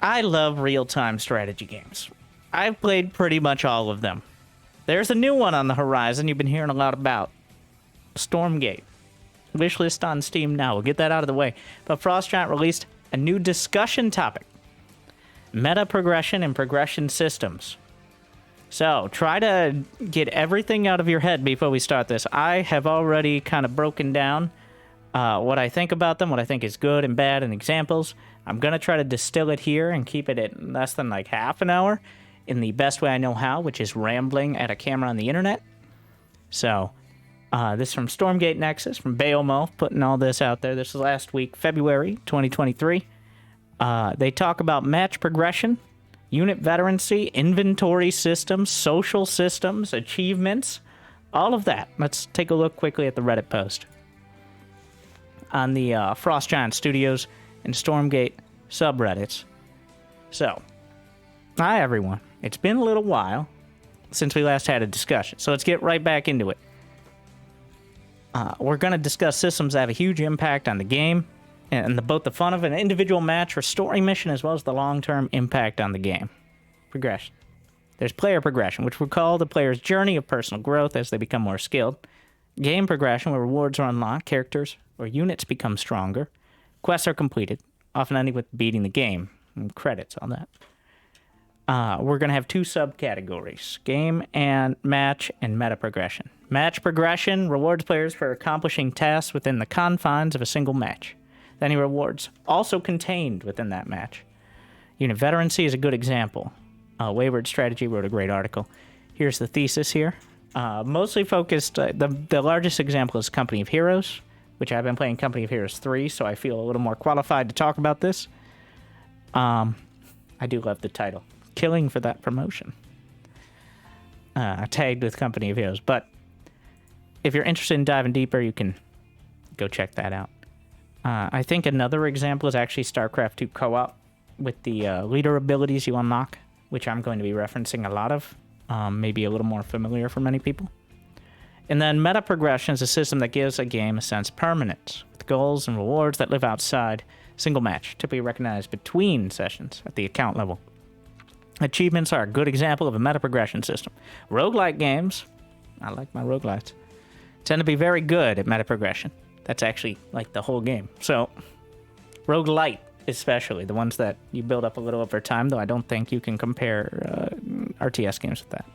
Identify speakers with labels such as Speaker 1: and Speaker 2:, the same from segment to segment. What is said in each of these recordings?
Speaker 1: I love real-time strategy games. I've played pretty much all of them. There's a new one on the horizon you've been hearing a lot about. Stormgate. Wishlist on Steam now. We'll get that out of the way. But Frost Giant released a new discussion topic. Meta progression and progression systems. So, try to get everything out of your head before we start this. I have already kind of broken down what I think about them, what I think is good and bad, and examples. I'm going to try to distill it here and keep it at less than like half an hour in the best way I know how, which is rambling at a camera on the internet. So, this is from Stormgate Nexus, from Bayomo, putting all this out there. This is last week, February 2023. They talk about match progression, unit veterancy, inventory systems, social systems, achievements, all of that. Let's take a look quickly at the Reddit post on the Frost Giant Studios and Stormgate subreddits. So, hi everyone. It's been a little while since we last had a discussion, so let's get right back into it. We're going to discuss systems that have a huge impact on the game, and both the fun of an individual match or story mission, as well as the long-term impact on the game. Progression. There's player progression, which we call the player's journey of personal growth as they become more skilled. Game progression, where rewards are unlocked, characters or units become stronger. Quests are completed, often ending with beating the game. And credits on that. We're going to have two subcategories, game and match and meta progression. Match progression rewards players for accomplishing tasks within the confines of a single match. Any rewards also contained within that match. Unit Veterancy is a good example. Wayward Strategy wrote a great article. Here's the thesis here. Mostly focused, the largest example is Company of Heroes, which I've been playing Company of Heroes 3, so I feel a little more qualified to talk about this. I do love the title. Killing for that promotion. Tagged with Company of Heroes. But if you're interested in diving deeper, you can go check that out. I think another example is actually StarCraft 2 co-op with the leader abilities you unlock, which I'm going to be referencing a lot of. Maybe a little more familiar for many people. And then meta progression is a system that gives a game a sense of permanence, with goals and rewards that live outside single match, typically recognized between sessions at the account level. Achievements are a good example of a meta progression system. Roguelike games, I like my roguelites, tend to be very good at meta progression. That's actually like the whole game. So, roguelite especially, the ones that you build up a little over time, though I don't think you can compare RTS games with that.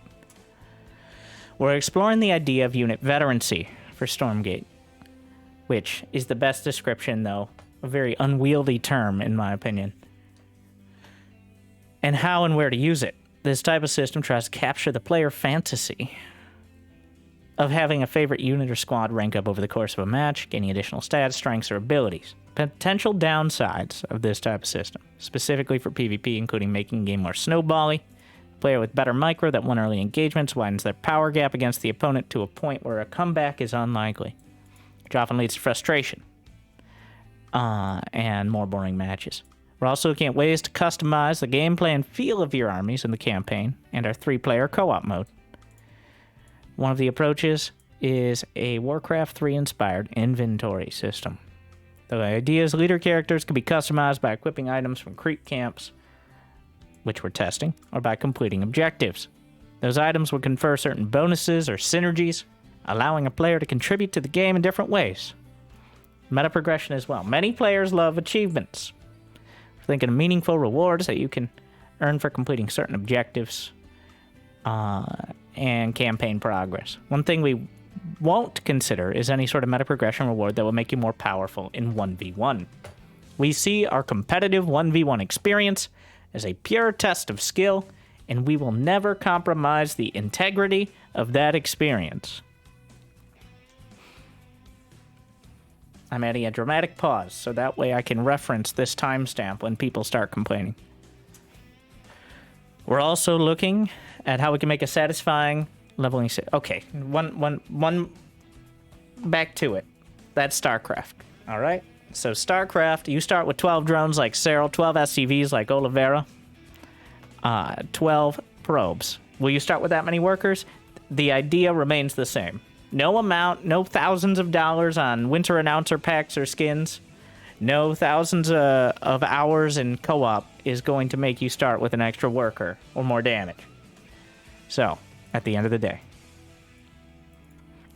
Speaker 1: We're exploring the idea of unit veterancy for Stormgate, which is the best description, though, a very unwieldy term in my opinion, and how and where to use it. This type of system tries to capture the player fantasy of having a favorite unit or squad rank up over the course of a match, gaining additional stats, strengths, or abilities. Potential downsides of this type of system, specifically for PvP, including making the game more snowbally. Player with better micro that won early engagements widens their power gap against the opponent to a point where a comeback is unlikely, which often leads to frustration and more boring matches. We're also looking at ways to customize the gameplay and feel of your armies in the campaign and our 3-player co-op mode. One of the approaches is a Warcraft 3 inspired inventory system. The idea is leader characters can be customized by equipping items from creep camps, which we're testing, or by completing objectives. Those items will confer certain bonuses or synergies, allowing a player to contribute to the game in different ways. Meta progression as well. Many players love achievements. We're thinking of meaningful rewards that you can earn for completing certain objectives and campaign progress. One thing we won't consider is any sort of meta progression reward that will make you more powerful in 1v1. We see our competitive 1v1 experience as a pure test of skill, and we will never compromise the integrity of that experience. I'm adding a dramatic pause, so that way I can reference this timestamp when people start complaining. We're also looking at how we can make a satisfying leveling... Okay, one back to it. That's StarCraft, all right? So StarCraft, you start with 12 drones like Cyril, 12 SCVs like Oliveira, 12 probes. Will you start with that many workers? The idea remains the same. No amount, no thousands of dollars on winter announcer packs or skins, no thousands of hours in co-op is going to make you start with an extra worker or more damage. So, at the end of the day,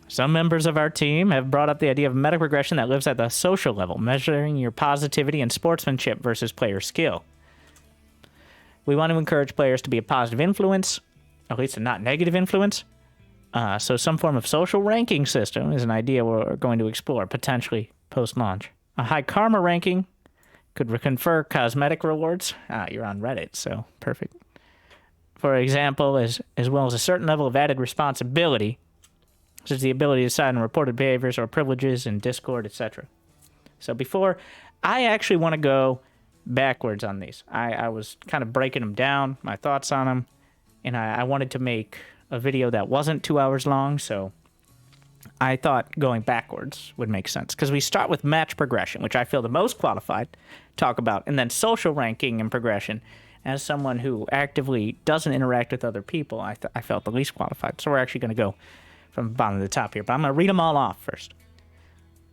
Speaker 1: some members of our team have brought up the idea of meta progression that lives at the social level, measuring your positivity and sportsmanship versus player skill. We want to encourage players to be a positive influence, at least a not negative influence. So some form of social ranking system is an idea we're going to explore, potentially post-launch. A high karma ranking could confer cosmetic rewards. You're on Reddit, so perfect. For example, as well as a certain level of added responsibility, such as the ability to decide on reported behaviors or privileges in Discord, etc. So I actually want to go backwards on these. I was kind of breaking them down, my thoughts on them, and I wanted to make a video that wasn't 2 hours long, so I thought going backwards would make sense. Because we start with match progression, which I feel the most qualified to talk about, and then social ranking and progression. As someone who actively doesn't interact with other people, I felt the least qualified. So we're actually going to go from the bottom to the top here, but I'm going to read them all off first.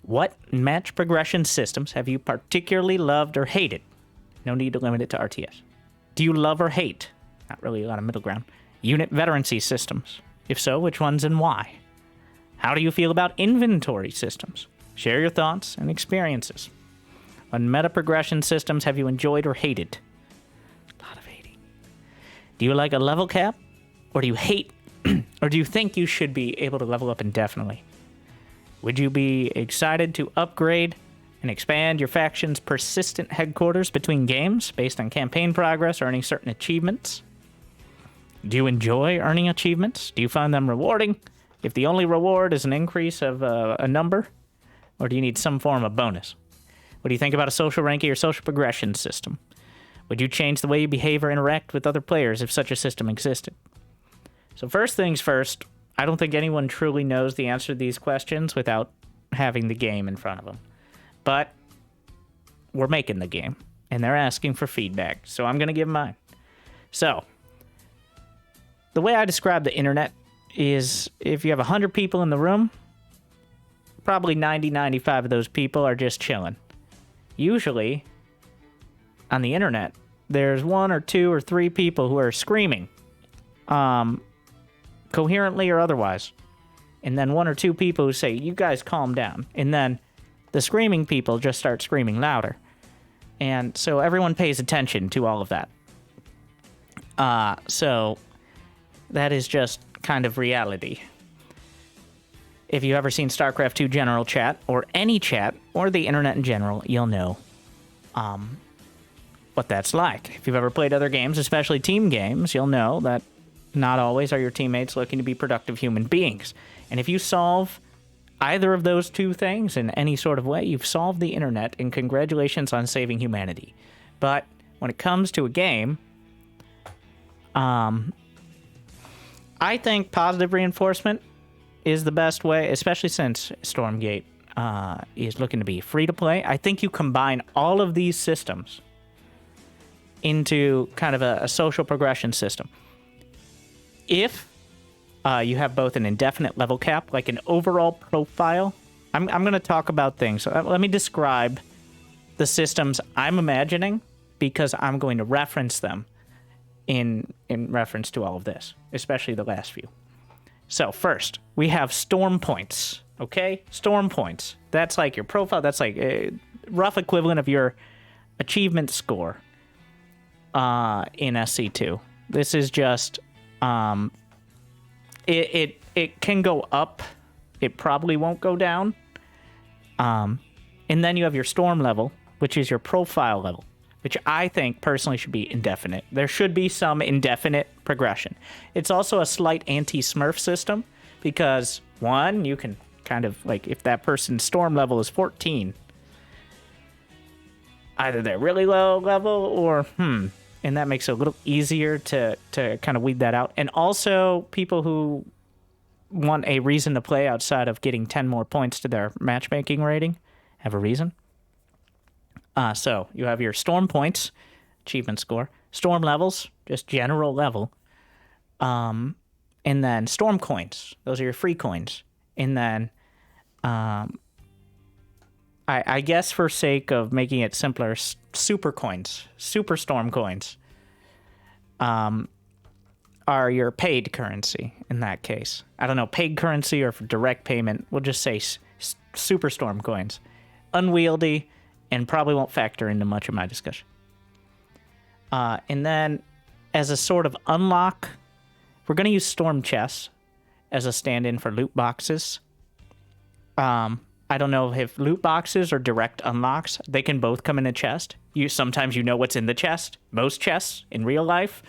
Speaker 1: What match progression systems have you particularly loved or hated? No need to limit it to RTS. Do you love or hate? Not really a lot of middle ground. Unit veterancy systems. If so, which ones and why? How do you feel about inventory systems? Share your thoughts and experiences. What meta progression systems have you enjoyed or hated? A lot of hating. Do you like a level cap? Or do you hate, or do you think you should be able to level up indefinitely? Would you be excited to upgrade and expand your faction's persistent headquarters between games based on campaign progress or earning certain achievements? Do you enjoy earning achievements? Do you find them rewarding? If the only reward is an increase of a number, or do you need some form of bonus? What do you think about a social ranking or social progression system? Would you change the way you behave or interact with other players if such a system existed? So first things first, I don't think anyone truly knows the answer to these questions without having the game in front of them. But we're making the game, and they're asking for feedback, so I'm going to give mine. So, the way I describe the internet is if you have 100 people in the room, probably 95 of those people are just chilling. Usually, on the internet, there's 1 or 2 or 3 people who are screaming, coherently or otherwise. And then 1 or 2 people who say, you guys calm down. And then the screaming people just start screaming louder. And so everyone pays attention to all of that. So that is just kind of reality. If you've ever seen StarCraft 2 general chat, or any chat, or the internet in general, you'll know what that's like. If you've ever played other games, especially team games, you'll know that not always are your teammates looking to be productive human beings. And if you solve either of those two things in any sort of way, you've solved the internet, and congratulations on saving humanity. But when it comes to a game, I think positive reinforcement is the best way, especially since Stormgate is looking to be free to play. I think you combine all of these systems into kind of a social progression system. If you have both an indefinite level cap, like an overall profile, I'm going to talk about things. So let me describe the systems I'm imagining, because I'm going to reference them in reference to all of this, especially the last few. So first, we have storm points, okay? Storm points. That's like your profile. That's like a rough equivalent of your achievement score in SC2. This is just, it can go up. It probably won't go down. And then you have your storm level, which is your profile level, which I think personally should be indefinite. There should be some indefinite progression. It's also a slight anti-smurf system because, one, you can kind of, like, if that person's storm level is 14, either they're really low level or, and that makes it a little easier to kind of weed that out. And also, people who want a reason to play outside of getting 10 more points to their matchmaking rating have a reason. So you have your storm points, achievement score, storm levels, just general level, and then storm coins. Those are your free coins. And then, I guess for sake of making it simpler, super coins, super storm coins, are your paid currency in that case. I don't know, paid currency or for direct payment. We'll just say super storm coins. Unwieldy and probably won't factor into much of my discussion. And then as a sort of unlock, we're going to use storm chests as a stand-in for loot boxes. I don't know if loot boxes or direct unlocks, they can both come in a chest. Sometimes you know what's in the chest. Most chests in real life,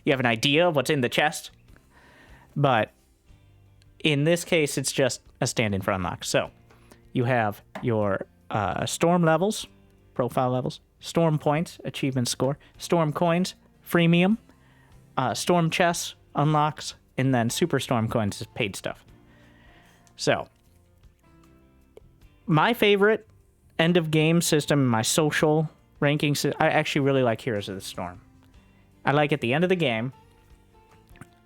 Speaker 1: you have an idea of what's in the chest. But in this case, it's just a stand-in for unlock. So you have your storm levels, profile levels, storm points, achievement score, storm coins, freemium, storm chests, unlocks, and then super storm coins is paid stuff. So my favorite end of game system, my social ranking system, I actually really like Heroes of the Storm. I like at the end of the game.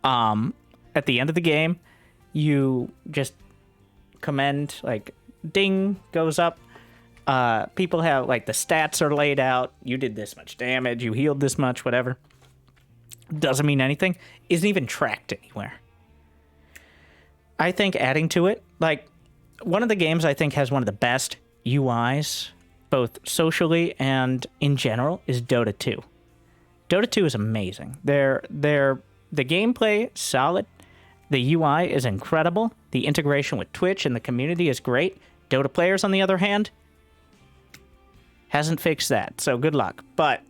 Speaker 1: At the end of the game, you just commend, like, ding goes up. People have, like, the stats are laid out. You did this much damage. You healed this much, whatever. Doesn't mean anything. Isn't even tracked anywhere. I think adding to it, like, one of the games I think has one of the best UIs, both socially and in general, is Dota 2. Dota 2 is amazing. The gameplay, solid. The UI is incredible. The integration with Twitch and the community is great. Dota players, on the other hand, hasn't fixed that, so good luck. But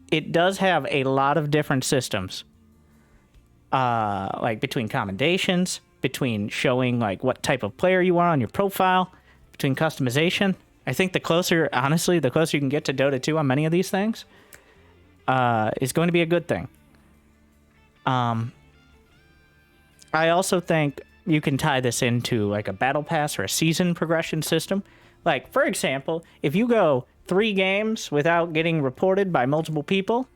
Speaker 1: it does have a lot of different systems, like between commendations, between showing like what type of player you are on your profile, between customization. I think the closer you can get to Dota 2 on many of these things, is going to be a good thing. I also think you can tie this into like a battle pass or a season progression system. Like, for example, if you go 3 games without getting reported by multiple people,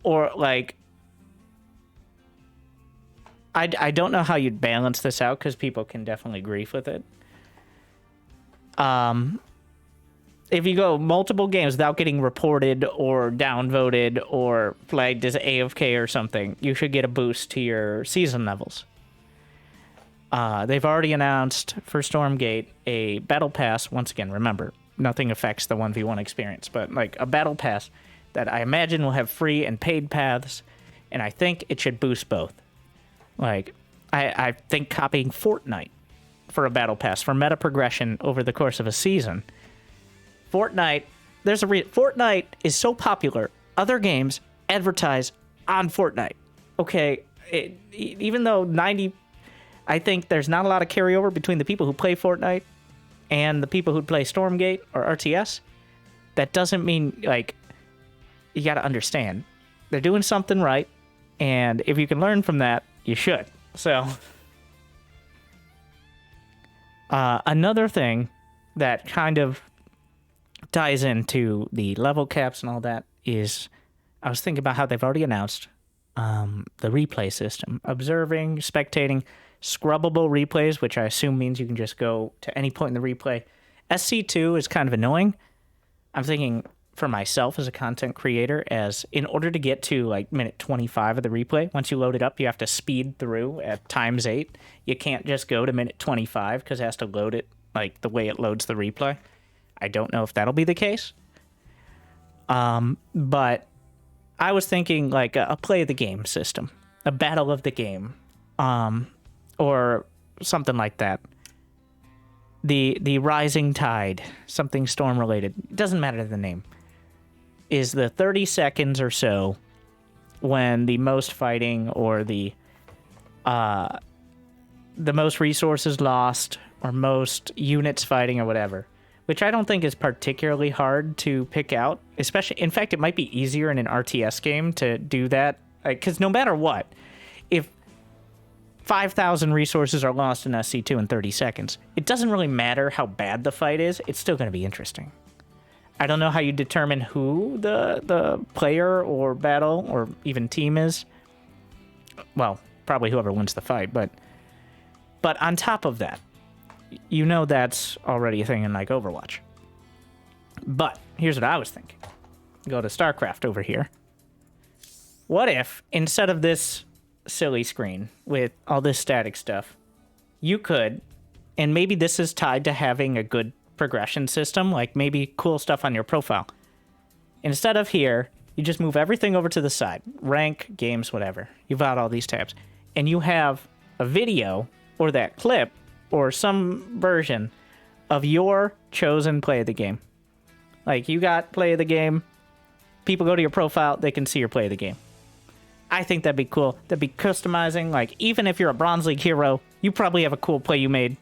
Speaker 1: or like, I don't know how you'd balance this out because people can definitely grief with it. If you go multiple games without getting reported or downvoted or flagged as AFK or something, you should get a boost to your season levels. They've already announced for Stormgate a battle pass. Once again, remember, nothing affects the 1v1 experience, but like a battle pass that I imagine will have free and paid paths, and I think it should boost both. Like, I think copying Fortnite for a battle pass for meta progression over the course of a season. Fortnite is so popular, other games advertise on Fortnite. Okay, even though I think there's not a lot of carryover between the people who play Fortnite and the people who play Stormgate or RTS. That doesn't mean, like, you gotta understand. They're doing something right, and if you can learn from that, you should. So, another thing that kind of ties into the level caps and all that is, I was thinking about how they've already announced the replay system. Observing, spectating, scrubbable replays, which I assume means you can just go to any point in the replay. SC2 is kind of annoying. I'm thinking for myself as a content creator, as in order to get to like minute 25 of the replay, once you load it up, you have to speed through at ×8. You can't just go to minute 25 because it has to load it like the way it loads the replay. I don't know if that'll be the case. But I was thinking like a play of the game system, a battle of the game, or something like that. The rising tide, something storm related, doesn't matter the name, is the 30 seconds or so when the most fighting or the most resources lost or most units fighting or whatever, which I don't think is particularly hard to pick out. Especially, in fact, it might be easier in an RTS game to do that, because no matter what, if 5,000 resources are lost in SC2 in 30 seconds, it doesn't really matter how bad the fight is, it's still going to be interesting. I don't know how you determine who the player or battle or even team is. Well, probably whoever wins the fight, but on top of that, you know that's already a thing in like Overwatch. But here's what I was thinking. Go to StarCraft over here. What if, instead of this silly screen with all this static stuff, you could, and maybe this is tied to having a good progression system, like maybe cool stuff on your profile. Instead of here, you just move everything over to the side. Rank, games, whatever. You've got all these tabs. And you have a video or that clip or some version of your chosen play of the game. Like, you got play of the game. People go to your profile, they can see your play of the game. I think that'd be cool. That'd be customizing. Like, even if you're a Bronze League hero, you probably have a cool play you made.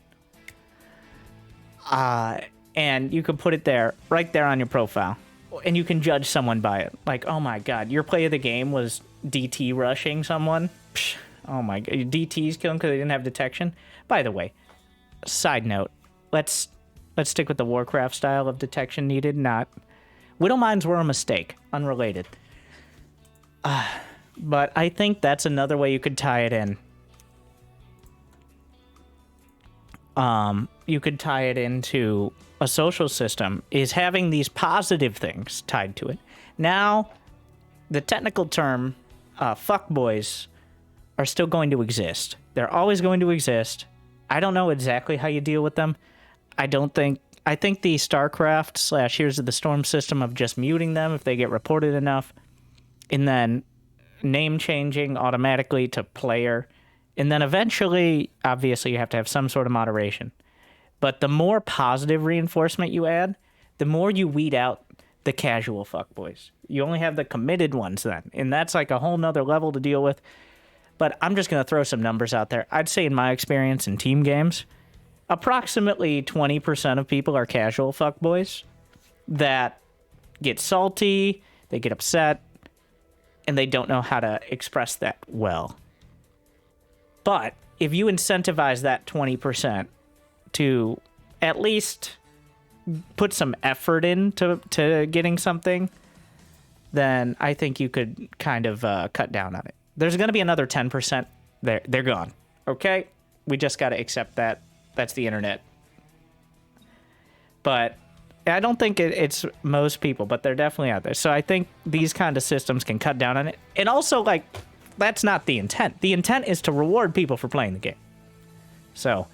Speaker 1: And you could put it there, right there on your profile. And you can judge someone by it. Like, oh my god, your play of the game was DT rushing someone. Psh, oh my god, DTs kill them because they didn't have detection. By the way, side note, let's stick with the Warcraft style of detection needed, not... Widowmines were a mistake, unrelated. But I think that's another way you could tie it in. You could tie it into a social system, is having these positive things tied to it. Now, the technical term, fuckboys, are still going to exist. They're always going to exist. I don't know exactly how you deal with them. I think the StarCraft / Heroes of the Storm system of just muting them if they get reported enough, and then name changing automatically to player, and then eventually, obviously, you have to have some sort of moderation. But the more positive reinforcement you add, the more you weed out the casual fuckboys. You only have the committed ones then, and that's like a whole nother level to deal with. But I'm just going to throw some numbers out there. I'd say in my experience in team games, approximately 20% of people are casual fuckboys that get salty, they get upset, and they don't know how to express that well. But if you incentivize that 20% to at least put some effort into getting something, then I think you could kind of cut down on it. There's going to be another 10%. They're gone. Okay? We just got to accept that. That's the internet. But I don't think it's most people, but they're definitely out there. So I think these kind of systems can cut down on it. And also, like, that's not the intent. The intent is to reward people for playing the game. So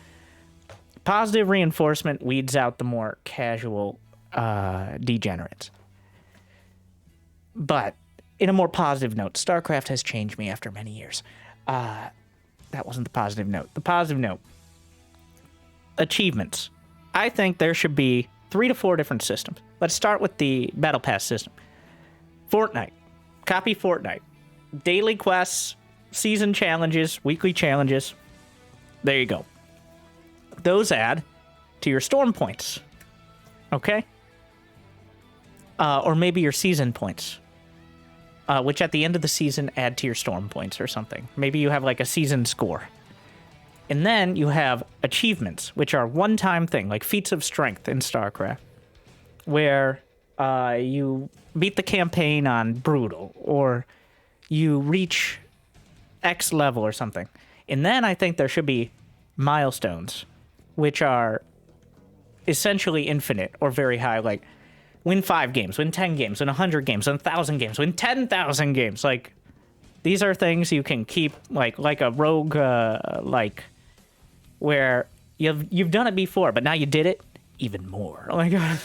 Speaker 1: positive reinforcement weeds out the more casual degenerates. But in a more positive note, StarCraft has changed me after many years. That wasn't the positive note. The positive note. Achievements. I think there should be 3 to 4 different systems. Let's start with the Battle Pass system. Fortnite. Copy Fortnite. Daily quests, season challenges, weekly challenges. There you go. Those add to your storm points. Okay? Or maybe your season points. Which at the end of the season add to your storm points or something. Maybe you have like a season score. And then you have achievements, which are one-time thing, like feats of strength in StarCraft, where you beat the campaign on Brutal, or you reach X level or something. And then I think there should be milestones, which are essentially infinite or very high, like win 5 games, win 10 games, win 100 games, win 1,000 games, win 10,000 games. Like, these are things you can keep, like a rogue, where you've done it before, but now you did it even more. Oh my god.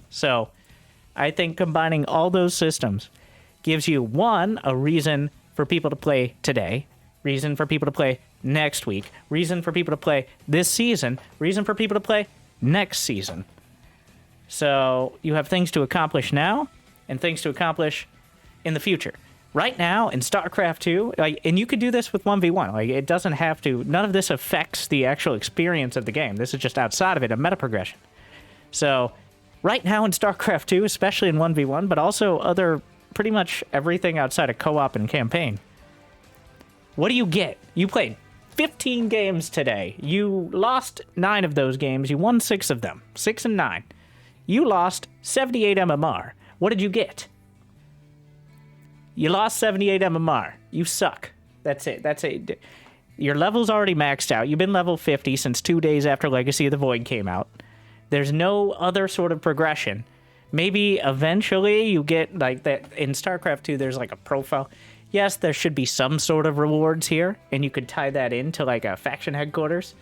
Speaker 1: So I think combining all those systems gives you, one, a reason for people to play today, reason for people to play next week, reason for people to play this season, reason for people to play next season. So you have things to accomplish now and things to accomplish in the future. Right now in StarCraft 2, and you could do this with 1v1. Like, it doesn't have to. None of this affects the actual experience of the game. This is just outside of it, a meta progression. So right now in StarCraft 2, especially in 1v1, but also other pretty much everything outside of co-op and campaign. What do you get? You played 15 games today. You lost 9 of those games. You won 6 of them. 6 and 9. You lost 78 MMR. What did you get? You lost 78 MMR. You suck. That's it. That's it. Your level's already maxed out. You've been level 50 since 2 days after Legacy of the Void came out. There's no other sort of progression Maybe eventually you get like that in StarCraft 2, there's like a profile. Yes, there should be some sort of rewards here, and you could tie that into like a faction headquarters.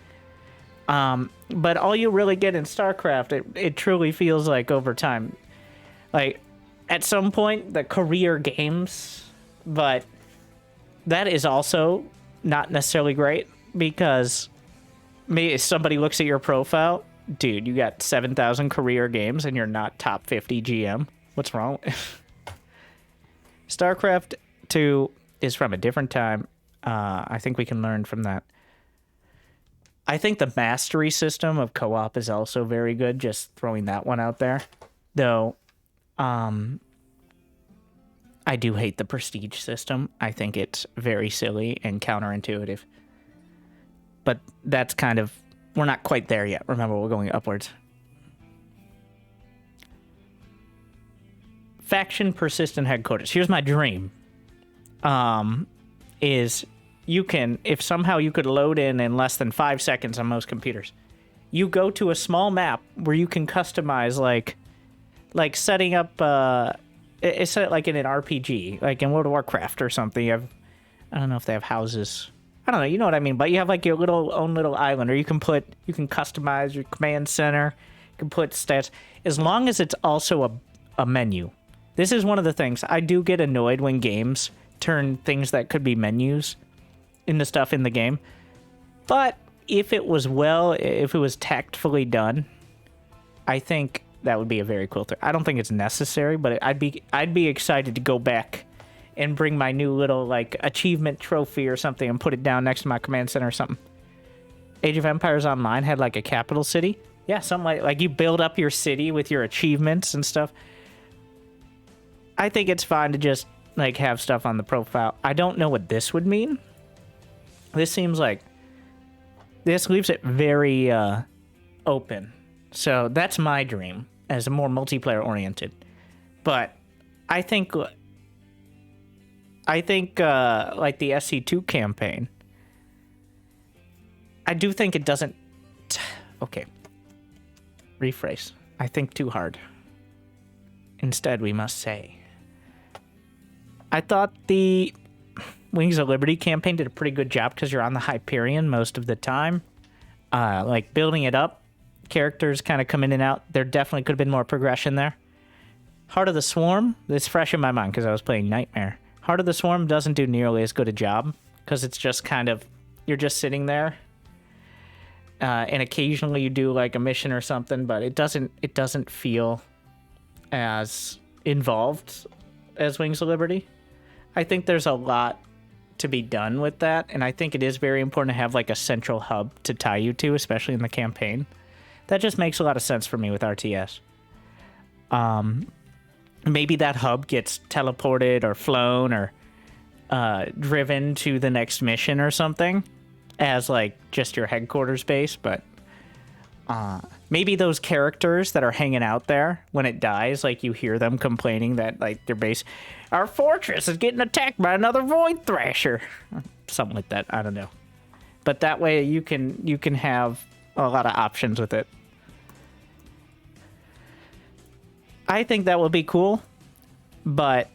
Speaker 1: But all you really get in StarCraft, it truly feels like over time. Like, at some point, the career games, but that is also not necessarily great because maybe if somebody looks at your profile, dude, you got 7,000 career games and you're not top 50 GM. What's wrong? StarCraft 2 is from a different time. I think we can learn from that. I think the mastery system of co-op is also very good, just throwing that one out there. Though, I do hate the prestige system. I think it's very silly and counterintuitive. But that's kind of... We're not quite there yet. Remember, we're going upwards. Faction persistent headquarters. Here's my dream. Is you can, if somehow you could load in less than 5 seconds on most computers, you go to a small map where you can customize like setting up it's like in an RPG, like in World of Warcraft or something. You have, I don't know if they have houses. I don't know, you know what I mean, but you have like your own little island, or you can customize your command center, you can put stats, as long as it's also a menu. This is one of the things. I do get annoyed when games turn things that could be menus into stuff in the game. But if it was tactfully done, I think that would be a very cool thing. I don't think it's necessary, but I'd be excited to go back and bring my new little like achievement trophy or something and put it down next to my command center or something. Age of Empires Online had like a capital city. Yeah, something like you build up your city with your achievements and stuff. I think it's fine to just like have stuff on the profile. I don't know what this would mean. This seems like this leaves it very open. So that's my dream as a more multiplayer oriented. But I think like the SC2 campaign, I do think it doesn't... Okay. Rephrase. I think too hard. Instead, we must say, I thought the Wings of Liberty campaign did a pretty good job because you're on the Hyperion most of the time. Like building it up, characters kind of come in and out. There definitely could have been more progression there. Heart of the Swarm, it's fresh in my mind because I was playing Nightmare. Heart of the Swarm doesn't do nearly as good a job because it's just kind of, you're just sitting there. And occasionally you do like a mission or something, but it doesn't feel as involved as Wings of Liberty. I think there's a lot to be done with that, and I think it is very important to have like a central hub to tie you to, especially in the campaign. That just makes a lot of sense for me with RTS. Maybe that hub gets teleported or flown or driven to the next mission or something as like just your headquarters base, but maybe those characters that are hanging out there, when it dies, like you hear them complaining that like their base, our fortress is getting attacked by another Void Thrasher, something like that. I don't know, but that way you can have a lot of options with it. I think that will be cool, but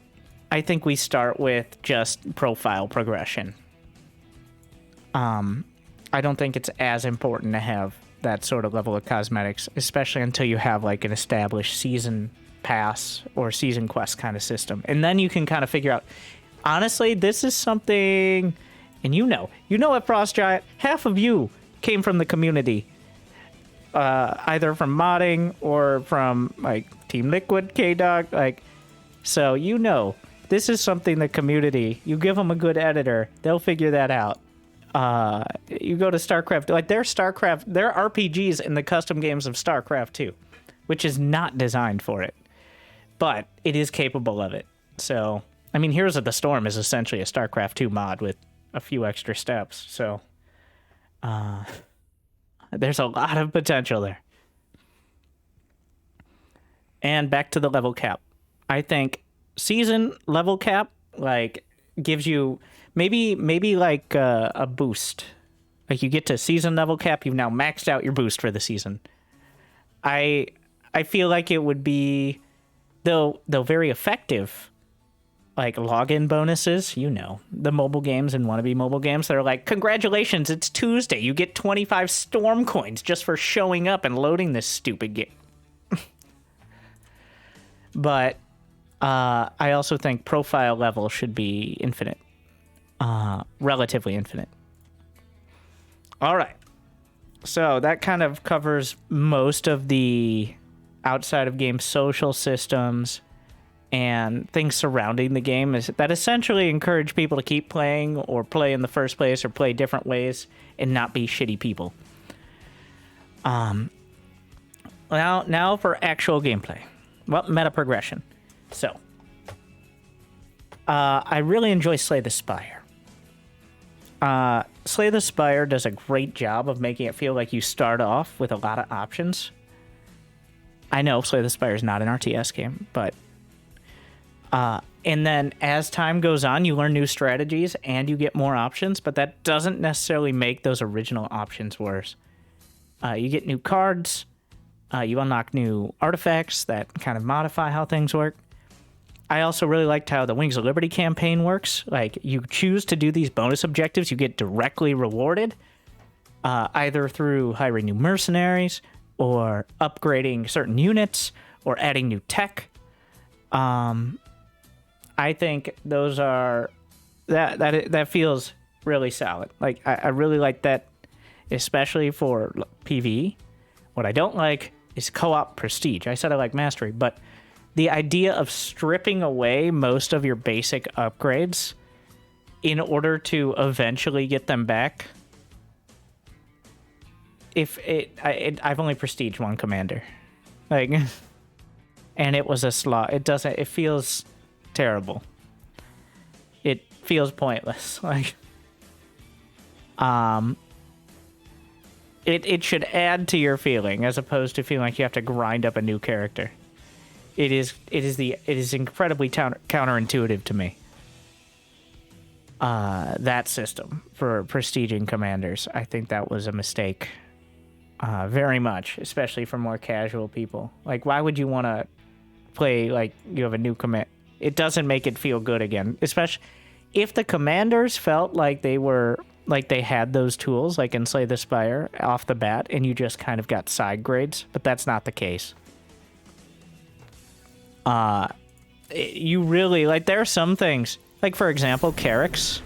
Speaker 1: I think we start with just profile progression. I don't think it's as important to have that sort of level of cosmetics, especially until you have like an established season pass or season quest kind of system. And then you can kind of figure out, honestly, this is something, and you know at Frost Giant, half of you came from the community, either from modding or from like Team Liquid, K-Dog, like, so this is something the community, you give them a good editor, they'll figure that out. You go to StarCraft, like there are RPGs in the custom games of StarCraft 2, which is not designed for it, but it is capable of it. So, I mean, Heroes of the Storm is essentially a StarCraft 2 mod with a few extra steps. So, there's a lot of potential there. And back to the level cap. I think season level cap, like, gives you maybe like a boost. Like you get to season level cap, you've now maxed out your boost for the season. I feel like it would be though very effective, like login bonuses, the mobile games and wannabe mobile games. They're like, congratulations, it's Tuesday. You get 25 StormCoins just for showing up and loading this stupid game. But I also think profile level should be infinite. Relatively infinite. All right. So that kind of covers most of the outside of game social systems and things surrounding the game that essentially encourage people to keep playing or play in the first place or play different ways and not be shitty people. Now for actual gameplay. Well, meta progression. So, I really enjoy Slay the Spire. Slay the Spire does a great job of making it feel like you start off with a lot of options. I know Slay the Spire is not an RTS game, but and then as time goes on, you learn new strategies and you get more options, but that doesn't necessarily make those original options worse. You get new cards, you unlock new artifacts that kind of modify how things work. I also really liked how the Wings of Liberty campaign works. Like, you choose to do these bonus objectives, you get directly rewarded, either through hiring new mercenaries, or upgrading certain units, or adding new tech. I think those are... That feels really solid. Like, I really like that, especially for PvE. What I don't like is co-op prestige. I said I like mastery, but the idea of stripping away most of your basic upgrades in order to eventually get them back. I've only prestiged one commander, like, and it was a slot. It feels terrible. It feels pointless. Like, it should add to your feeling as opposed to feeling like you have to grind up a new character. It is incredibly counterintuitive to me. That system for prestiging commanders, I think that was a mistake. Very much, especially for more casual people. Like, why would you want to play like you have a new command? It doesn't make it feel good again, especially if the commanders felt like they had those tools, like in Slay the Spire, off the bat, and you just kind of got side grades, but that's not the case. You really, like, there are some things, like, for example, Carrick's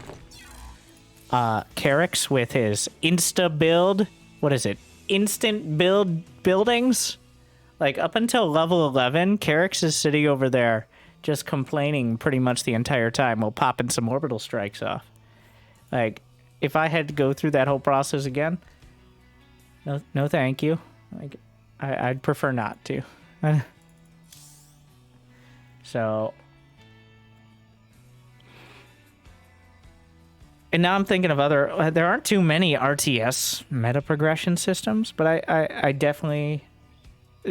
Speaker 1: with his insta build, what is it? Instant build buildings? Like, up until level 11, Carrick's is sitting over there just complaining pretty much the entire time while popping some orbital strikes off. Like, if I had to go through that whole process again, no thank you. Like, I'd prefer not to. So, and now I'm thinking of there aren't too many RTS meta progression systems, but I definitely,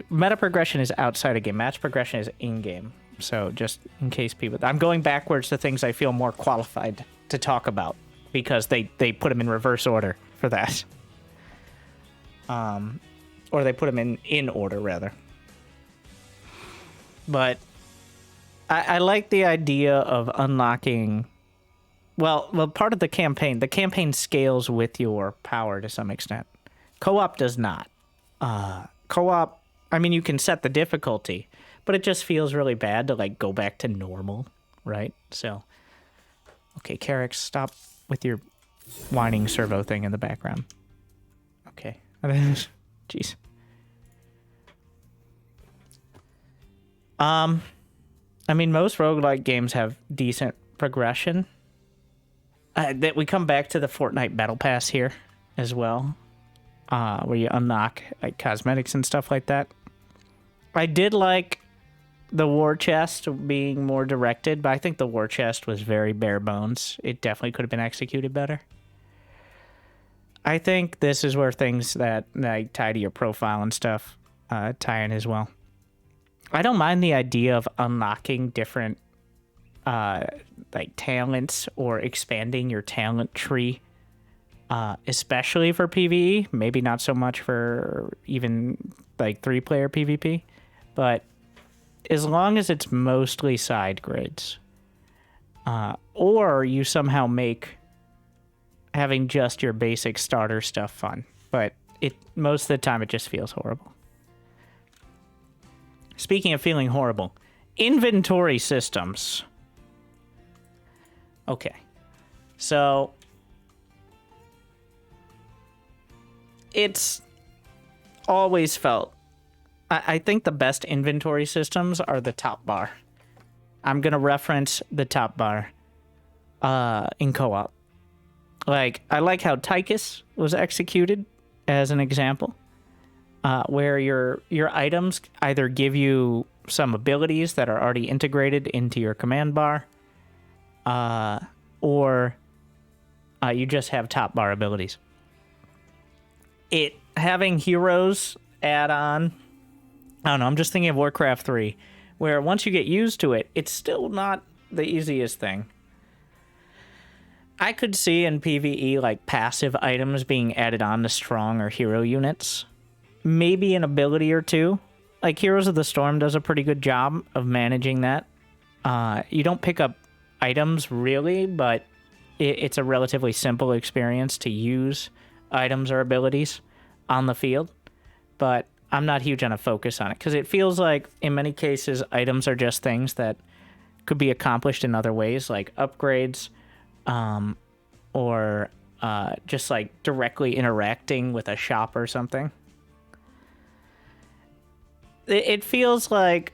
Speaker 1: meta progression is outside of game, match progression is in game. So just in case people, I'm going backwards to things I feel more qualified to talk about because they put them in reverse order for that. Or they put them in order rather. But I like the idea of unlocking. Well, part of the campaign scales with your power to some extent. Co-op does not. Co-op, I mean, you can set the difficulty, but it just feels really bad to, like, go back to normal, right? So, okay, Carrick, stop with your whining servo thing in the background. Okay. Jeez. I mean, most roguelike games have decent progression. That we come back to the Fortnite Battle Pass here as well, where you unlock like cosmetics and stuff like that. I did like the war chest being more directed, but I think the war chest was very bare bones. It definitely could have been executed better. I think this is where things that like tie to your profile and stuff tie in as well. I don't mind the idea of unlocking different like talents or expanding your talent tree, especially for PvE. Maybe not so much for even like 3-player PvP, but as long as it's mostly side grids. Or you somehow make having just your basic starter stuff fun. But most of the time it just feels horrible. Speaking of feeling horrible, inventory systems. Okay. So it's always felt, I think the best inventory systems are the top bar. I'm going to reference the top bar in co-op. Like, I like how Tychus was executed as an example, where your items either give you some abilities that are already integrated into your command bar, or you just have top bar abilities. Having heroes add on, I don't know, I'm just thinking of Warcraft 3, where once you get used to it, it's still not the easiest thing. I could see in PvE, like, passive items being added on to strong or hero units. Maybe an ability or two. Like, Heroes of the Storm does a pretty good job of managing that. You don't pick up items, really, but it's a relatively simple experience to use items or abilities on the field. But I'm not huge on a focus on it, because it feels like, in many cases, items are just things that could be accomplished in other ways, like upgrades, or just like directly interacting with a shop or something. It feels like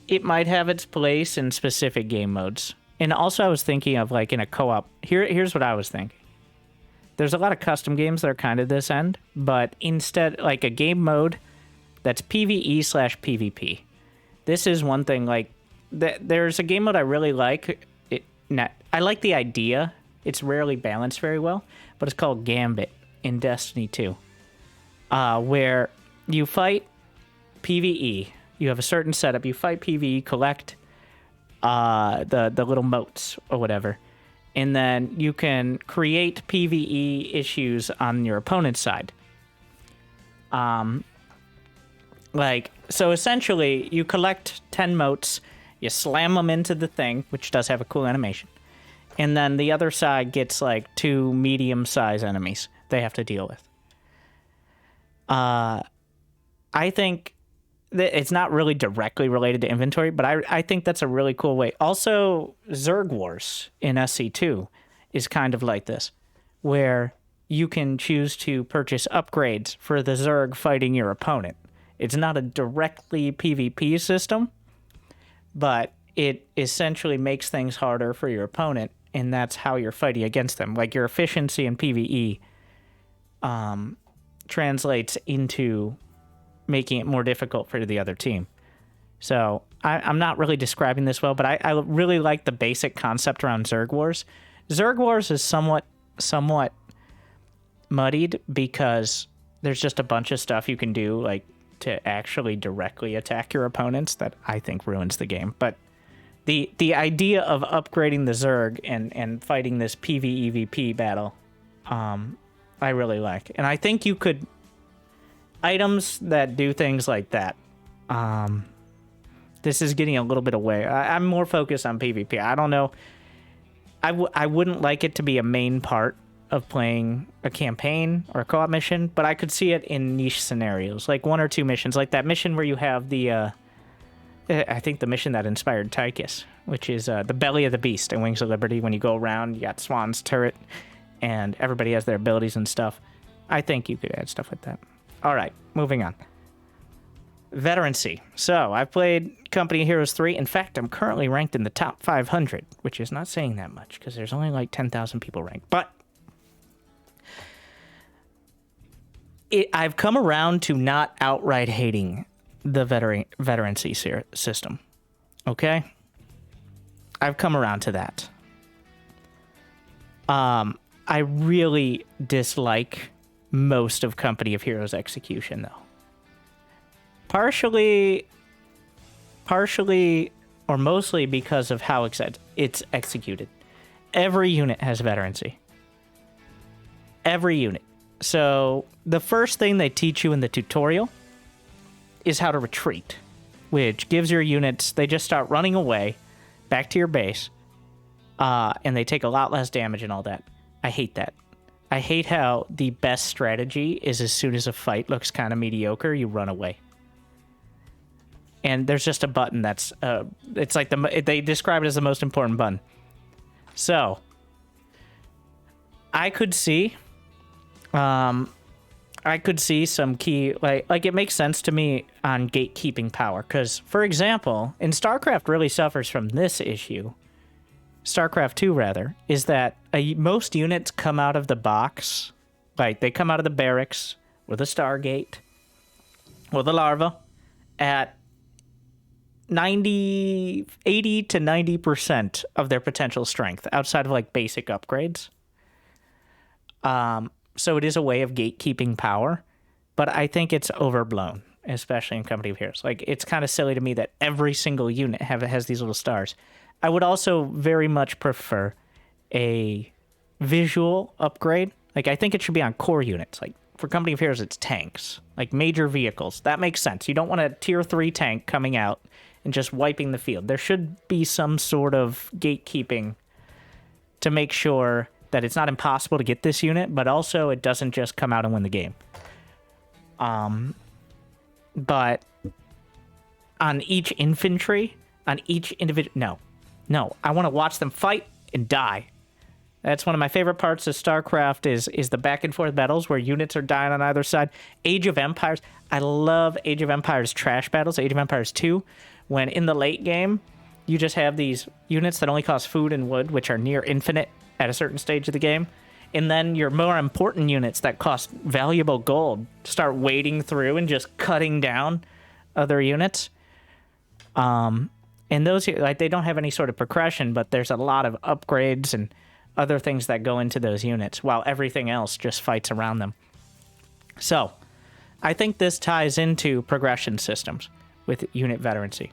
Speaker 1: it might have its place in specific game modes. And also I was thinking of, like, in a co-op, here's what I was thinking. There's a lot of custom games that are kind of this end, but instead, like, a game mode that's PvE/PvP. This is one thing, like, there's a game mode I really like. I like the idea. It's rarely balanced very well, but it's called Gambit in Destiny 2, where you fight PvE. You have a certain setup. You fight PvE, collect the little motes or whatever, and then you can create PvE issues on your opponent's side. So essentially, you collect 10 motes, you slam them into the thing, which does have a cool animation, and then the other side gets, like, 2 medium-sized enemies they have to deal with. I think that it's not really directly related to inventory, but I think that's a really cool way. Also, Zerg Wars in SC2 is kind of like this, where you can choose to purchase upgrades for the Zerg fighting your opponent. It's not a directly PvP system, but it essentially makes things harder for your opponent, and that's how you're fighting against them. Like, your efficiency in PvE translates into making it more difficult for the other team. So I'm not really describing this well, but I really like the basic concept around Zerg Wars. Zerg Wars is somewhat muddied because there's just a bunch of stuff you can do, like, to actually directly attack your opponents that I think ruins the game. But the idea of upgrading the Zerg and fighting this PvEVP battle, I really like. And I think you could... items that do things like that. This is getting a little bit away. I'm more focused on PvP. I don't know. I wouldn't like it to be a main part of playing a campaign or a co-op mission, but I could see it in niche scenarios, like 1 or 2 missions, like that mission where you have the... I think the mission that inspired Tychus, which is the Belly of the Beast in Wings of Liberty. When you go around, you got Swan's turret, and everybody has their abilities and stuff. I think you could add stuff like that. All right, moving on. Veterancy. So, I've played Company of Heroes 3. In fact, I'm currently ranked in the top 500, which is not saying that much, because there's only like 10,000 people ranked. But I've come around to not outright hating the Veterancy system. Okay? I've come around to that. I really dislike most of Company of Heroes execution, though. Partially, or mostly because of how it's executed. Every unit has Veterancy. Every unit. So, the first thing they teach you in the tutorial is how to retreat. which gives your units, they just start running away back to your base, and they take a lot less damage and all that. I hate that. I hate how the best strategy is as soon as a fight looks kind of mediocre, you run away. And there's just a button that's, it's like they describe it as the most important button. So, I could see some key, like it makes sense to me on gatekeeping power. Because, for example, and StarCraft really suffers from this issue, StarCraft 2 rather, is that most units come out of the box, like they come out of the barracks, or the Stargate, or the larva, at 80 to 90% of their potential strength, outside of like basic upgrades. So it is a way of gatekeeping power, but I think it's overblown, especially in Company of Heroes. Like, it's kind of silly to me that every single unit has these little stars. I would also very much prefer a visual upgrade. Like, I think it should be on core units. Like, for Company of Heroes, it's tanks. Like, major vehicles. That makes sense. You don't want a tier 3 tank coming out and just wiping the field. There should be some sort of gatekeeping to make sure that it's not impossible to get this unit, but also it doesn't just come out and win the game. But on each infantry, on each individual... No, I want to watch them fight and die. That's one of my favorite parts of StarCraft is the back and forth battles where units are dying on either side. Age of Empires. I love Age of Empires trash battles. Age of Empires 2, when in the late game, you just have these units that only cost food and wood, which are near infinite at a certain stage of the game. And then your more important units that cost valuable gold start wading through and just cutting down other units. And those, like, they don't have any sort of progression, but there's a lot of upgrades and other things that go into those units, while everything else just fights around them. So, I think this ties into progression systems with unit veterancy.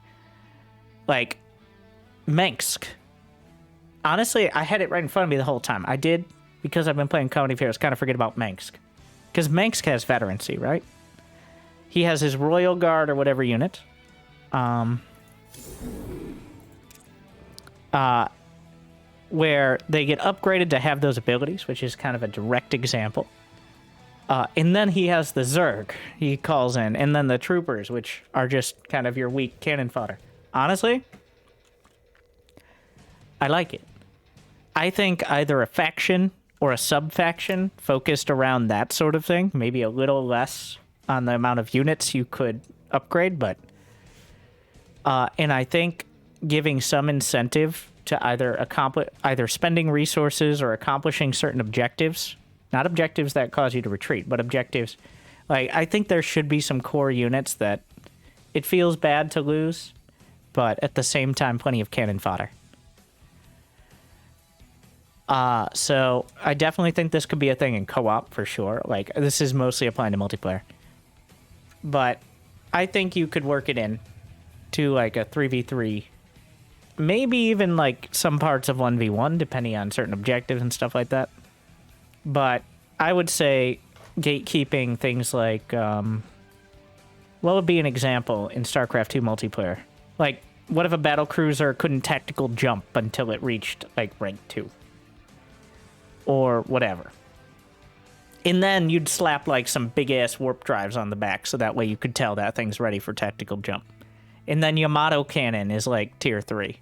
Speaker 1: Like, Minsk. Honestly, I had it right in front of me the whole time. I did, because I've been playing Company of Heroes, kind of forget about Minsk. Because Minsk has veterancy, right? He has his Royal Guard or whatever unit. Where they get upgraded to have those abilities, which is kind of a direct example. And then he has the Zerg he calls in, and then the Troopers, which are just kind of your weak cannon fodder. Honestly, I like it. I think either a faction or a sub-faction focused around that sort of thing, maybe a little less on the amount of units you could upgrade, but... and I think giving some incentive to either spending resources or accomplishing certain objectives, not objectives that cause you to retreat, but objectives, like, I think there should be some core units that it feels bad to lose, but at the same time, plenty of cannon fodder. So I definitely think this could be a thing in co-op for sure. Like, this is mostly applying to multiplayer, but I think you could work it in to like a 3v3, maybe even like some parts of 1v1, depending on certain objectives and stuff like that. But I would say gatekeeping things like, what would be an example in StarCraft 2 multiplayer? Like, what if a battlecruiser couldn't tactical jump until it reached like rank 2? Or whatever. And then you'd slap like some big ass warp drives on the back, so that way you could tell that thing's ready for tactical jump. And then Yamato cannon is like tier 3.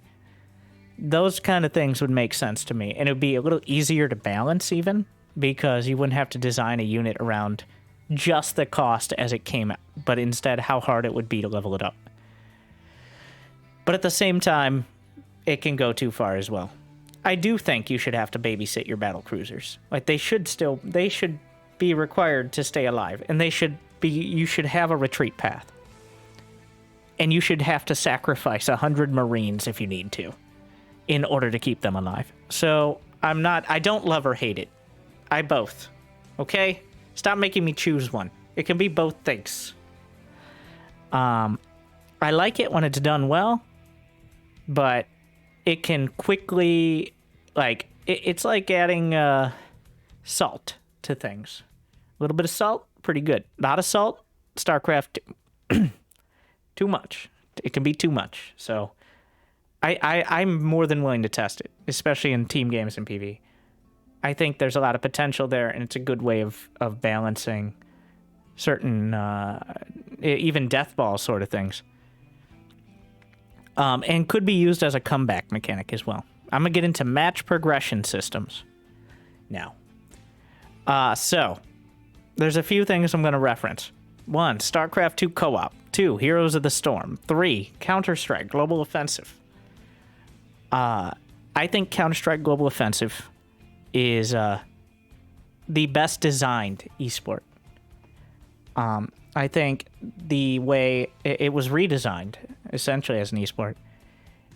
Speaker 1: Those kind of things would make sense to me. And it would be a little easier to balance even, because you wouldn't have to design a unit around just the cost as it came out, but instead how hard it would be to level it up. But at the same time, it can go too far as well. I do think you should have to babysit your battle cruisers. Like, they should be required to stay alive, and you should have a retreat path. And you should have to sacrifice 100 Marines if you need to in order to keep them alive. So I don't love or hate it. I both. Okay? Stop making me choose one. It can be both things. I like it when it's done well, but it can quickly, like, it's like adding salt to things. A little bit of salt, pretty good. A lot of salt, StarCraft too much. It can be too much. So I'm more than willing to test it, especially in team games and PvE. I think there's a lot of potential there, and it's a good way of balancing certain, even death ball sort of things. And could be used as a comeback mechanic as well. I'm going to get into match progression systems now. So, there's a few things I'm going to reference. 1, StarCraft 2 co-op. 2, Heroes of the Storm. 3, Counter-Strike Global Offensive. I think Counter-Strike Global Offensive is the best designed esport. I think the way it was redesigned, essentially as an esport,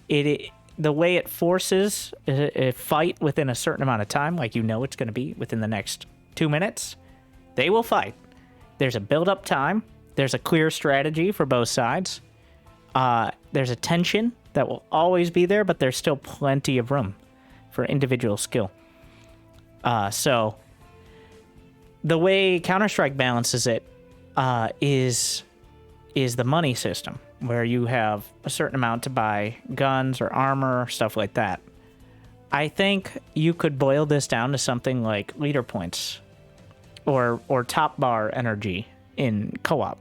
Speaker 1: the way it forces a fight within a certain amount of time, like it's going to be within the next 2 minutes, they will fight. There's a build-up time. There's a clear strategy for both sides. There's a tension that will always be there, but there's still plenty of room for individual skill. So the way Counter-Strike balances it is the money system, where you have a certain amount to buy guns or armor, stuff like that. I think you could boil this down to something like leader points or top bar energy in co-op,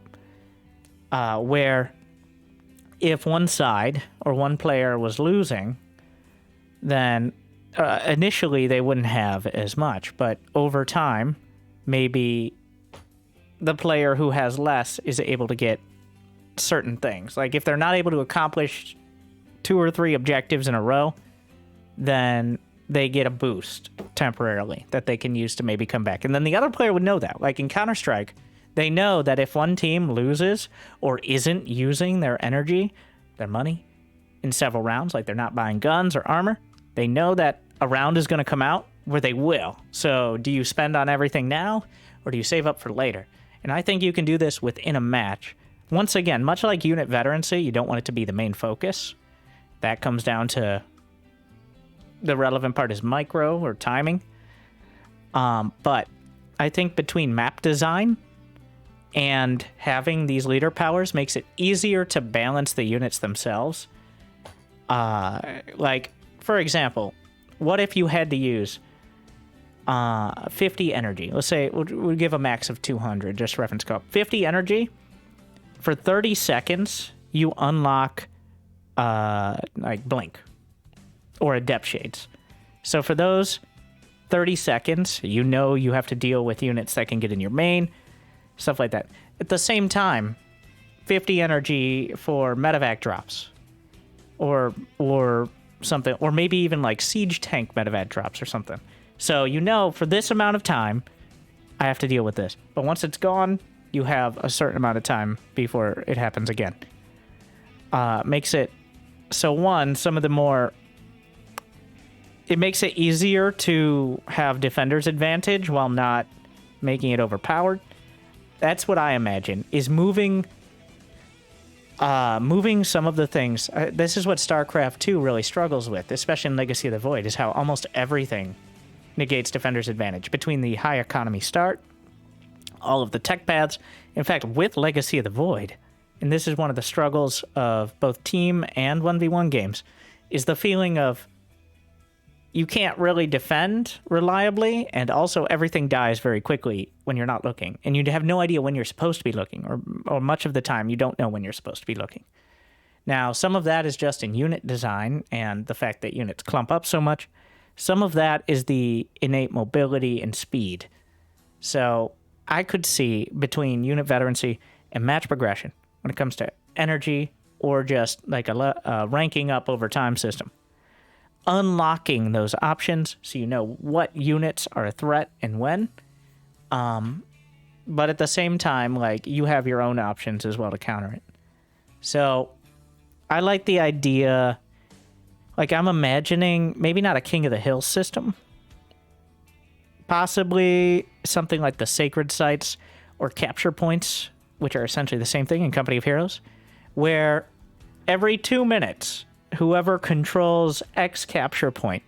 Speaker 1: where if one side or one player was losing, then initially they wouldn't have as much, but over time, maybe the player who has less is able to get certain things. Like if they're not able to accomplish 2 or 3 objectives in a row, then they get a boost temporarily that they can use to maybe come back. And then the other player would know that. Like in Counter-Strike, they know that if one team loses or isn't using their energy, their money, in several rounds, like they're not buying guns or armor, they know that a round is going to come out where they will. So do you spend on everything now, or do you save up for later? And I think you can do this within a match. Once again, much like unit veterancy, you don't want it to be the main focus. That comes down to the relevant part is micro or timing. But I think between map design and having these leader powers makes it easier to balance the units themselves. Like, for example, what if you had to use 50 energy? Let's say we'll give a max of 200, just reference co-op. 50 energy, for 30 seconds, you unlock like Blink or a Depth Shades. So for those 30 seconds, you have to deal with units that can get in your main, stuff like that. At the same time, 50 energy for medevac drops or something, or maybe even like siege tank medevac drops or something. So for this amount of time, I have to deal with this. But once it's gone, you have a certain amount of time before it happens again. Makes it so it makes it easier to have defender's advantage while not making it overpowered. That's what I imagine, is moving some of the things. This is what StarCraft 2 really struggles with, especially in Legacy of the Void, is how almost everything negates defender's advantage. Between the high economy start, all of the tech paths. In fact, with Legacy of the Void, and this is one of the struggles of both team and 1v1 games, is the feeling of you can't really defend reliably, and also everything dies very quickly when you're not looking, and you have no idea when you're supposed to be looking, or much of the time you don't know when you're supposed to be looking. Now, some of that is just in unit design and the fact that units clump up so much. Some of that is the innate mobility and speed. So I could see between unit veterancy and match progression when it comes to energy, or just like a ranking up over time system, unlocking those options so you know what units are a threat and when. But at the same time, like, you have your own options as well to counter it. So I like the idea. Like, I'm imagining maybe not a King of the Hill system, possibly something like the Sacred Sites or Capture Points, which are essentially the same thing in Company of Heroes, where every 2 minutes, whoever controls X capture point,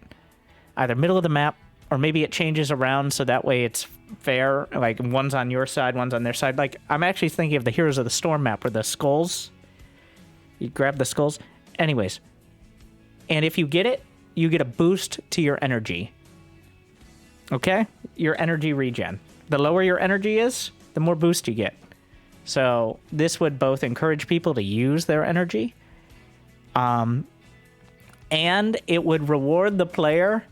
Speaker 1: either middle of the map, or maybe it changes around so that way it's fair, like one's on your side, one's on their side. Like, I'm actually thinking of the Heroes of the Storm map where the skulls You grab the skulls. Anyways. And if you get it, you get a boost to your energy. Okay? Your energy regen. The lower your energy is, the more boost you get. So this would both encourage people to use their energy, and it would reward the player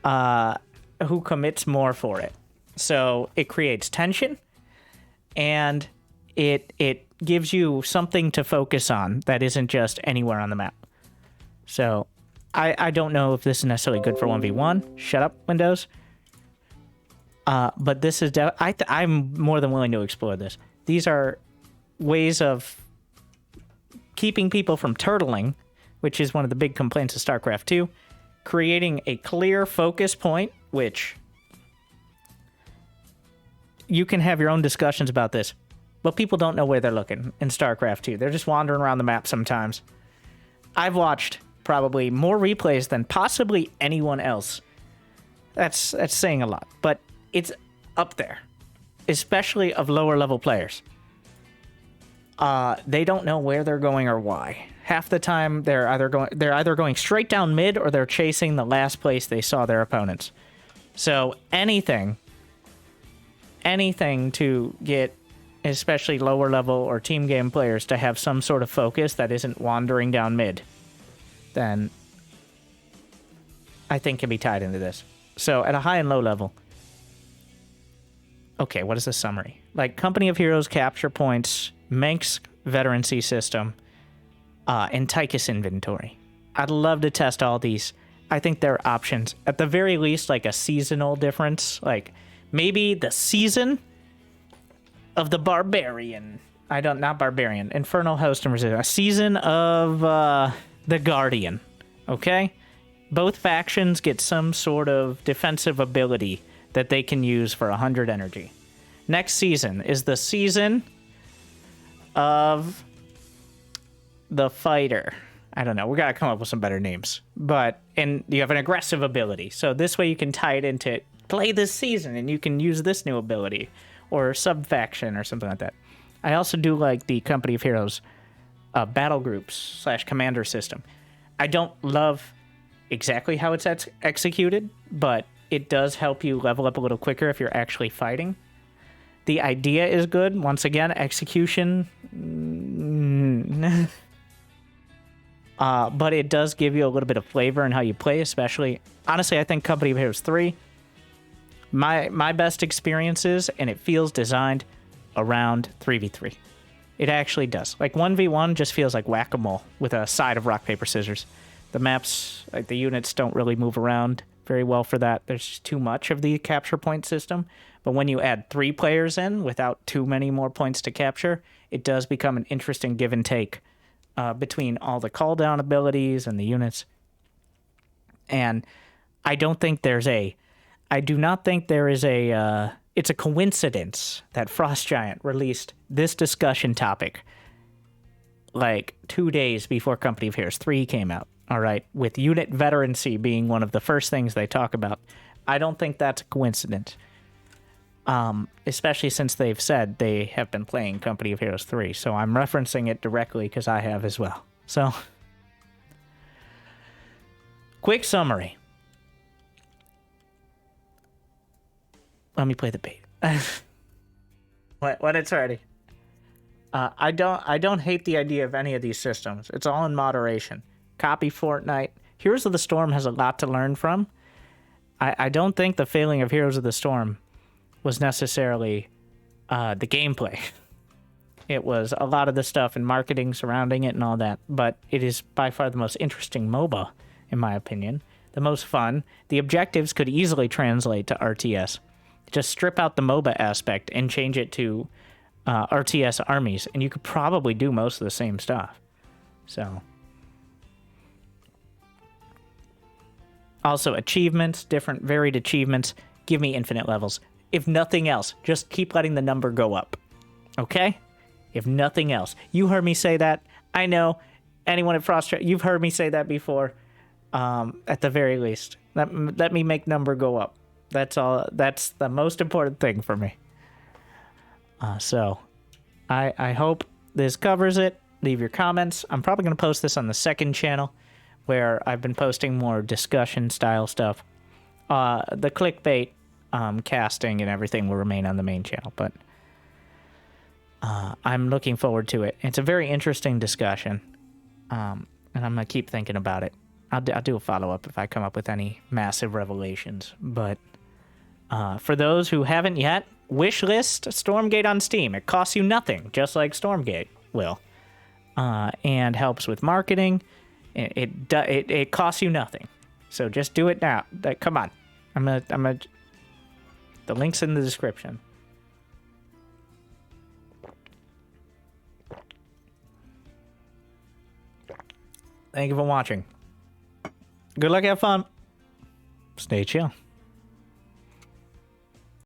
Speaker 1: who commits more for it. So it creates tension, and it gives you something to focus on that isn't just anywhere on the map. So I don't know if this is necessarily good for 1v1. Shut up, Windows. But this is I'm more than willing to explore this. These are ways of keeping people from turtling, which is one of the big complaints of StarCraft 2. Creating a clear focus point, which you can have your own discussions about this, but people don't know where they're looking in StarCraft 2. They're just wandering around the map sometimes. I've watched probably more replays than possibly anyone else. That's saying a lot, but it's up there, especially of lower level players. They don't know where they're going or why. Half the time they're either going straight down mid, or they're chasing the last place they saw their opponents. So anything to get especially lower level or team game players to have some sort of focus that isn't wandering down mid, then I think can be tied into this. So at a high and low level, okay, what is the summary? Like Company of Heroes capture points, Manx veterancy system, and Tychus inventory. I'd love to test all these. I think there are options. At the very least, like a seasonal difference. Like maybe the season of the Barbarian. Not Barbarian. Infernal Host and Resistance. A season of the Guardian. Okay? Both factions get some sort of defensive ability that they can use for 100 energy. Next season is the season of the Fighter. I don't know. We gotta come up with some better names. And you have an aggressive ability. So this way you can tie it into play this season and you can use this new ability. Or sub-faction or something like that. I also do like the Company of Heroes battle groups / commander system. I don't love exactly how it's executed, but it does help you level up a little quicker if you're actually fighting. The idea is good. Once again, execution... but it does give you a little bit of flavor in how you play, especially... Honestly, I think Company of Heroes 3... My best experiences, and it feels designed around 3v3. It actually does. Like 1v1 just feels like whack-a-mole with a side of rock, paper, scissors. The maps, like the units don't really move around very well for that. There's just too much of the capture point system. But when you add 3 players in without too many more points to capture, it does become an interesting give and take between all the call down abilities and the units. And I do not think there is it's a coincidence that Frost Giant released this discussion topic like 2 days before Company of Heroes 3 came out. All right, with unit veterancy being one of the first things they talk about. I don't think that's a coincidence. Especially since they've said they have been playing Company of Heroes 3. So I'm referencing it directly because I have as well. So, quick summary. Let me play the bait. When it's ready. I don't hate the idea of any of these systems. It's all in moderation. Copy Fortnite. Heroes of the Storm has a lot to learn from. I don't think the failing of Heroes of the Storm was necessarily the gameplay. It was a lot of the stuff and marketing surrounding it and all that. But it is by far the most interesting MOBA, in my opinion. The most fun. The objectives could easily translate to RTS. Just strip out the MOBA aspect and change it to RTS armies, and you could probably do most of the same stuff. So, also achievements, different varied achievements. Give me infinite levels. If nothing else, just keep letting the number go up. Okay? If nothing else. You heard me say that. I know. Anyone at Frost, you've heard me say that before. At the very least. Let me make number go up. That's all. That's the most important thing for me. So, I hope this covers it. Leave your comments. I'm probably going to post this on the second channel, where I've been posting more discussion style stuff. The clickbait casting and everything will remain on the main channel, but I'm looking forward to it. It's a very interesting discussion, and I'm going to keep thinking about it. I'll do a follow-up if I come up with any massive revelations, but for those who haven't yet, wishlist Stormgate on Steam. It costs you nothing, just like Stormgate will, and helps with marketing. It costs you nothing, so just do it now. Come on, the link's in the description. Thank you for watching. Good luck, have fun. Stay chill.